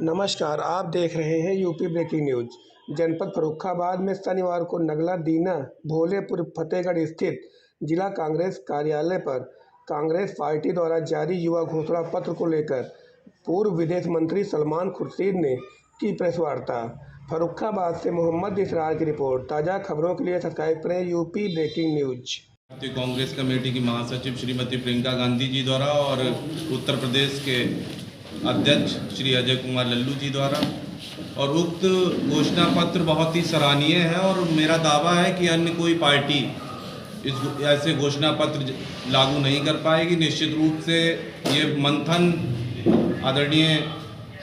नमस्कार, आप देख रहे हैं यूपी ब्रेकिंग न्यूज। जनपद फर्रुखाबाद में शनिवार को नगला दीना भोलेपुर फतेहगढ़ स्थित जिला कांग्रेस कार्यालय पर कांग्रेस पार्टी द्वारा जारी युवा घोषणा पत्र को लेकर पूर्व विदेश मंत्री सलमान खुर्शीद ने की प्रेस वार्ता। फर्रुखाबाद से मोहम्मद इसरार की रिपोर्ट। ताज़ा खबरों के लिए सब्सक्राइब करें UP breaking news. Congress committee की महासचिव श्रीमती प्रियंका गांधी जी द्वारा और उत्तर प्रदेश के अध्यक्ष श्री अजय कुमार लल्लू जी द्वारा, और उक्त घोषणा पत्र बहुत ही सराहनीय है। और मेरा दावा है कि अन्य कोई पार्टी इस ऐसे घोषणा पत्र लागू नहीं कर पाएगी। निश्चित रूप से ये मंथन आदरणीय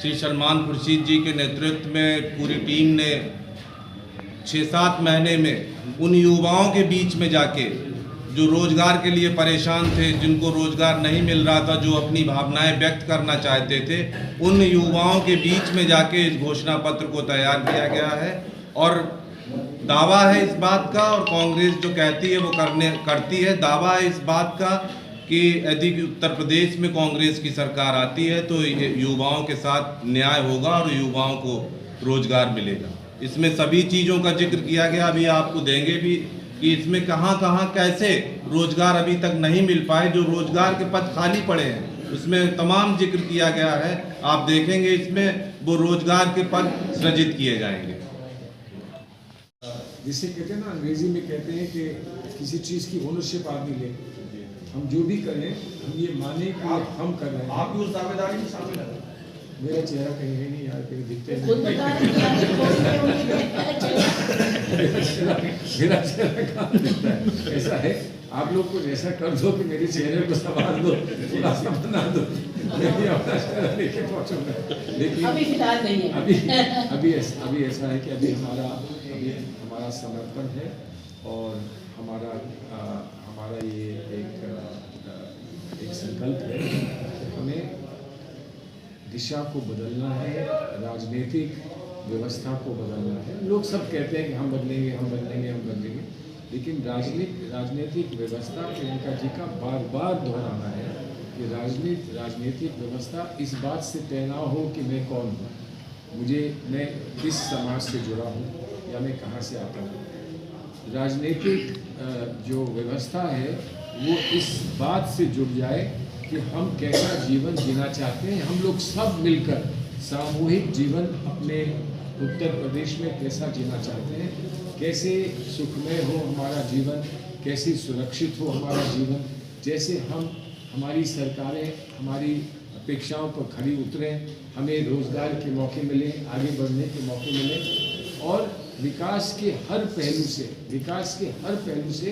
श्री सलमान खुर्शीद जी के नेतृत्व में पूरी टीम ने 6-7 महीने में उन युवाओं के बीच में जाके जो रोजगार के लिए परेशान थे, जिनको रोजगार नहीं मिल रहा था, जो अपनी भावनाएं व्यक्त करना चाहते थे, उन युवाओं के बीच में जाके इस घोषणा पत्र को तैयार किया गया है। और दावा है इस बात का, और कांग्रेस जो कहती है वो करती है, दावा है इस बात का कि यदि उत्तर प्रदेश में कांग्रेस की सरकार आती है तो युवाओं के साथ न्याय होगा और युवाओं को रोजगार मिलेगा। इसमें सभी चीज़ों का जिक्र किया गया, अभी आपको देंगे भी कि इसमें कहाँ कहाँ कैसे रोजगार अभी तक नहीं मिल पाए, जो रोजगार के पद खाली पड़े हैं उसमें तमाम जिक्र किया गया है। आप देखेंगे इसमें वो रोजगार के पद सृजित किए जाएंगे। जिसे कहते हैं ना, अंग्रेजी में कहते हैं कि किसी चीज़ की ओनरशिप आदमी ले। हम जो भी करें हम ये माने कि हम कर रहे हैं। आप भी उस दावेदारी में शामिल हैं। मेरा चेहरा कहीं है नहीं यार, कहीं दिखते नहीं। मेरा चेहरा कहाँ दिखता है? ऐसा है, आप लोग कुछ ऐसा कर दो कि मेरे चेहरे को संभाल दो, थोड़ा सा बना दो, मैं भी अपना चेहरा लेके पहुँचूंगा। लेकिन अभी फिलहाल नहीं है। अभी ऐसा है कि अभी हमारा समर्पण है और हमारा ये एक संकल्प है कि हमें दिशा को बदलना है, राजनीतिक व्यवस्था को बदलना है। लोग सब कहते हैं कि हम बदलेंगे, लेकिन राजनीतिक व्यवस्था प्रियंका जी का बार बार दोहराना है कि राजनीतिक व्यवस्था इस बात से तय ना हो कि मैं कौन हूँ, मैं किस समाज से जुड़ा हूँ या मैं कहाँ से आता हूँ। राजनीतिक जो व्यवस्था है वो इस बात से जुड़ जाए कि हम कैसा जीवन जीना चाहते हैं। हम लोग सब मिलकर सामूहिक जीवन अपने उत्तर प्रदेश में कैसा जीना चाहते हैं, कैसे सुखमय हो हमारा जीवन, कैसे सुरक्षित हो हमारा जीवन, जैसे हमारी सरकारें हमारी अपेक्षाओं पर खरी उतरें, हमें रोजगार के मौके मिले, आगे बढ़ने के मौके मिले, और विकास के हर पहलू से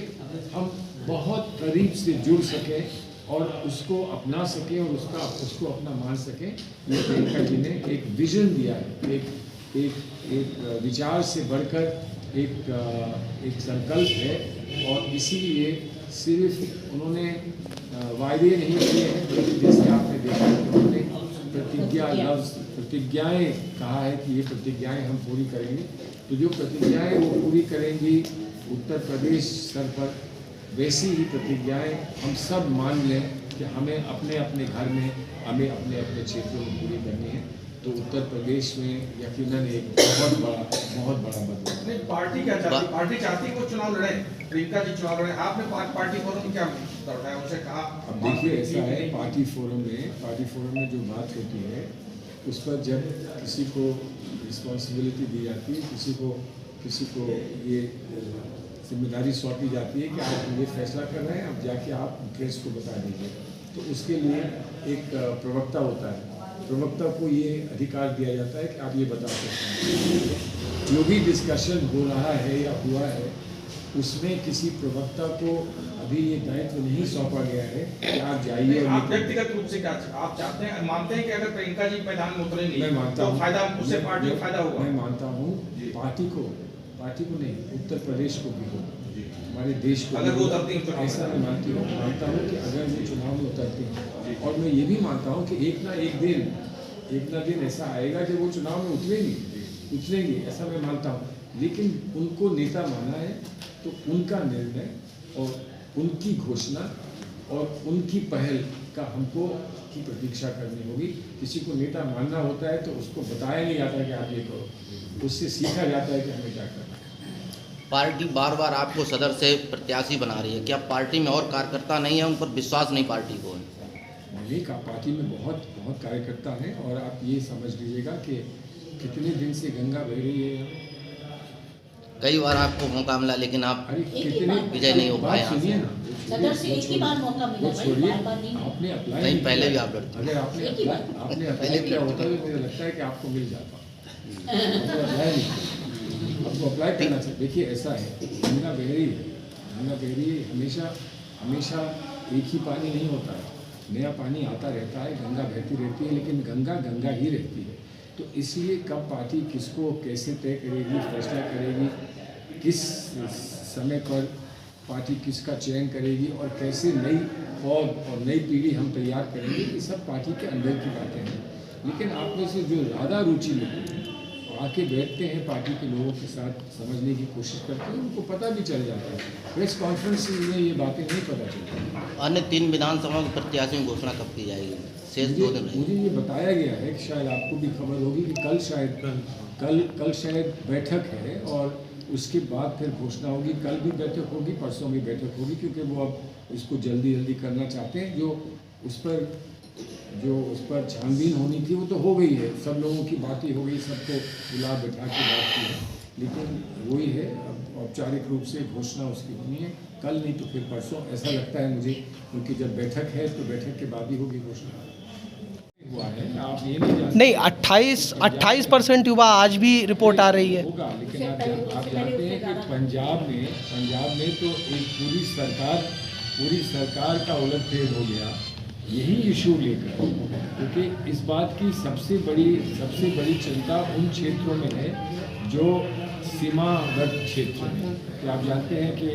हम बहुत करीब से जुड़ सकें और उसको अपना सकें और उसको अपना मान सकें। ये प्रियंका जी ने एक विजन दिया है, एक विचार से बढ़कर एक संकल्प है। और इसीलिए सिर्फ उन्होंने वायदे नहीं किए हैं, बल्कि जैसे आपने देखा उन्होंने प्रतिज्ञाएं कहा है कि ये प्रतिज्ञाएं हम पूरी करेंगे। तो जो प्रतिज्ञाएं वो पूरी करेंगी उत्तर प्रदेश स्तर पर, वैसी ही प्रतिज्ञाएं हम सब मान लें कि हमें अपने अपने घर में, हमें अपने अपने क्षेत्रों में पूरी करनी है। तो उत्तर प्रदेश में यकीनन एक बहुत बड़ा बदलाव। नहीं, पार्टी क्या चाहती? पार्टी चाहती है वो चुनाव लड़े, प्रियंका जी चुनाव लड़े। आपने पार्टी फोरम में क्या उठाया, उनसे कहा? अब देखिए, ऐसा है, पार्टी फोरम में जो बात होती है उस पर जब किसी को रिस्पॉन्सिबिलिटी दी जाती है, किसी को ये जिम्मेदारी सौंपी जाती है कि आप ये फैसला कर रहे हैं, अब जाके आप प्रेस को बता दीजिए, तो उसके लिए एक प्रवक्ता होता है। प्रवक्ता को ये अधिकार दिया जाता है कि आप ये बता सकते हैं। जो भी डिस्कशन हो रहा है या हुआ है उसमें किसी प्रवक्ता को अभी ये दायित्व नहीं सौंपा गया है कि आप जाइए। आप व्यक्तिगत रूप से क्या आप चाहते हैं, मानते हैं कि अगर प्रियंका जी मैदान में उतरेंगी मैं मानता तो हूँ, फायदा उससे पार्टी को फायदा होगा? मैं मानता हूँ पार्टी को नहीं, उत्तर प्रदेश को भी होगा, हमारे देश को। अगर वो उतरती हैं, ऐसा मैं मानता हूँ कि अगर वो चुनाव में उतरती हैं, और मैं ये भी मानता हूँ कि एक ना दिन ऐसा आएगा जब वो चुनाव में उतरेंगे, ऐसा मैं मानता हूँ। लेकिन उनको नेता माना है तो उनका निर्णय और उनकी घोषणा और उनकी पहल का हमको की प्रतीक्षा करनी होगी। किसी को नेता मानना होता है तो उसको बताया नहीं जाता कि आप ये करो, उससे सीखा जाता है कि हमें क्या करना है। पार्टी बार बार आपको सदर से प्रत्याशी बना रही है, क्या पार्टी में और कार्यकर्ता नहीं है, उन पर विश्वास नहीं पार्टी को है? नहीं, का पार्टी में बहुत बहुत कार्यकर्ता हैं और आप ये समझ लीजिएगा कि कितने दिन से गंगा बह रही है। कई बार आपको मौका मिला लेकिन आप अरे एक ही कितने बात- विजय नहीं हो बात पाए यहाँ सुनिए से। ना, सदर से एक ही बार मौका मिला वो भाई, छोड़िए, बार-बार नहीं। आपने अप्लाई नहीं, पहले भी आप लड़ते। अगर आपने एक ही बार। आपने पहले अप्लाई भी किया आप होता तो मुझे लगता है कि आपको मिल जाता। आपको अप्लाई नहीं, आपको अप्लाई करना चाहिए। देखिए ऐसा है, गंगा बह रही है, गंगा बह रही है, हमेशा हमेशा एक ही पानी नहीं होता है, नया पानी आता रहता है, गंगा बहती रहती है, लेकिन गंगा गंगा ही रहती है। तो इसलिए कब पार्टी किसको कैसे तय करेगी, फैसला करेगी, किस समय पर पार्टी किसका चयन करेगी और कैसे नई पौध और नई पीढ़ी हम तैयार करेंगे, ये सब पार्टी के अंदर की बातें हैं। लेकिन आप में से जो ज़्यादा रुचि लेते हैं आके बैठते हैं पार्टी के लोगों के साथ, समझने की कोशिश करते हैं, उनको पता भी चल जाता है। प्रेस कॉन्फ्रेंस में ये बातें नहीं पता चलती। अन्य 3 विधानसभा के प्रत्याशियों की घोषणा कब की जाएगी? शेष 2 दिन मुझे ये बताया गया है कि शायद आपको भी खबर होगी कि कल शायद बैठक है और उसके बाद फिर घोषणा होगी। कल भी बैठक होगी, परसों भी बैठक होगी, क्योंकि वो अब इसको जल्दी जल्दी करना चाहते हैं। जो उस पर छानबीन होनी थी वो तो हो गई है, सब लोगों की बातें हो गई, सबको बुला बैठा के बात की है, लेकिन वही है, अब औपचारिक रूप से घोषणा उसकी होनी है, कल नहीं तो फिर परसों, ऐसा लगता है मुझे, क्योंकि जब बैठक है तो बैठक के बाद ही होगी घोषणा। हुआ है, आप ये नहीं जानते। नहीं, 28% युवा आज भी रिपोर्ट आ रही है। होगा, लेकिन आप जानते हैं कि पंजाब में तो एक पूरी सरकार का उलटफेर हो गया यही इशू लेकर, क्योंकि इस बात की सबसे बड़ी चिंता उन क्षेत्रों में है जो सीमावर्ती क्षेत्र हैं। तो आप जानते हैं कि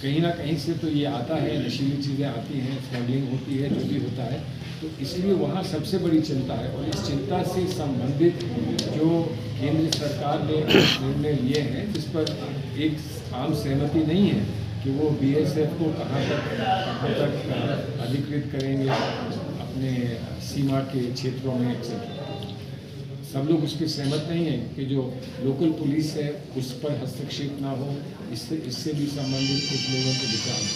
कहीं ना कहीं से तो ये आता है, नशीली चीज़ें आती हैं, स्मगलिंग होती है, जो भी होता है, तो इसलिए वहाँ सबसे बड़ी चिंता है। और इस चिंता से संबंधित जो केंद्र सरकार ने निर्णय लिए हैं, जिस पर एक आम सहमति नहीं है कि वो BSF को कहाँ तक अधिकृत करेंगे अपने सीमा के क्षेत्रों में, एक्सेट्रा। सब लोग उस पर सहमत नहीं है कि जो लोकल पुलिस है उस पर हस्तक्षेप ना हो, इससे भी संबंधित कुछ लोगों को विचार है,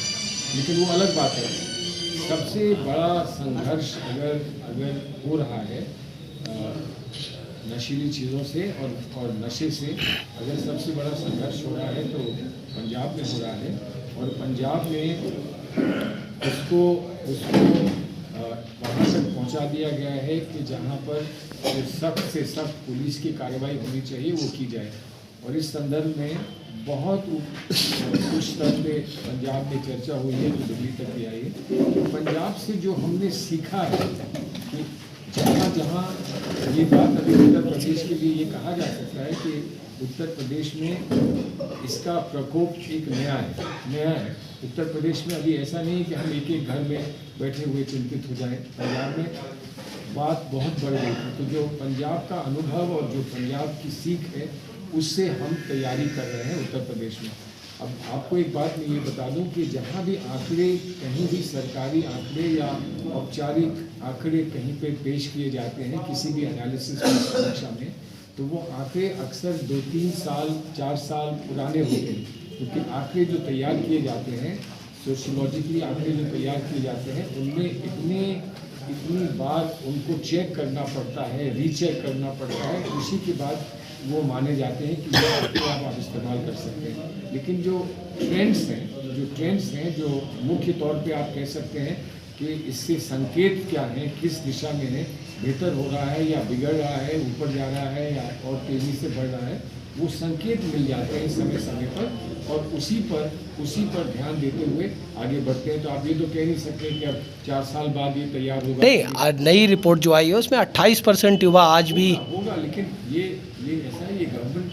लेकिन वो अलग बात है। सबसे बड़ा संघर्ष अगर हो रहा है नशीली चीज़ों से और नशे से, अगर सबसे बड़ा संघर्ष हो रहा है तो पंजाब में हो रहा है। और पंजाब में उसको वहाँ तक पहुँचा दिया गया है कि जहाँ पर सख्त से सख्त पुलिस की कार्रवाई होनी चाहिए वो की जाए। और इस संदर्भ में बहुत उच्च स्तर पे पंजाब में चर्चा हुई है, जो दिल्ली तक भी आई है। तो पंजाब से जो हमने सीखा है कि जहाँ ये बात अभी उत्तर प्रदेश के लिए ये कहा जा सकता है कि उत्तर प्रदेश में इसका प्रकोप एक नया है। उत्तर प्रदेश में अभी ऐसा नहीं है कि हम एक घर में बैठे हुए चिंतित हो जाएं। पंजाब में बात बहुत बढ़ गई थी, तो जो पंजाब का अनुभव और जो पंजाब की सीख है उससे हम तैयारी कर रहे हैं उत्तर प्रदेश में। अब आपको एक बात मैं ये बता दूं कि जहाँ भी आंकड़े, कहीं भी सरकारी आंकड़े या औपचारिक आंकड़े कहीं पे पेश किए जाते हैं किसी भी एनालिसिस की समीक्षा में, तो वो आंकड़े अक्सर 2-3 साल 4 साल पुराने होते हैं, क्योंकि आंकड़े जो तैयार किए जाते हैं, सोशियोलॉजिकली आंकड़े जो तैयार किए जाते हैं, उनमें इतनी बार उनको चेक करना पड़ता है, रीचेक करना पड़ता है, उसी के बाद वो माने जाते हैं कि ये आंकड़े आप इस्तेमाल कर सकते हैं। लेकिन जो ट्रेंड्स हैं जो मुख्य तौर पे आप कह सकते हैं कि इससे संकेत क्या हैं, किस दिशा में है, बेहतर हो रहा है या बिगड़ रहा है, ऊपर जा रहा है या और तेज़ी से बढ़ रहा है, वो संकेत मिल जाते हैं समय पर, और उसी पर ध्यान देते हुए आगे बढ़ते हैं। तो आप ये तो कह नहीं सकते कि अब 4 साल बाद ये तैयार होगा। नहीं, नई रिपोर्ट जो आई है उसमें 28% युवा आज भी होगा, लेकिन ये ऐसा है, ये गवर्नमेंट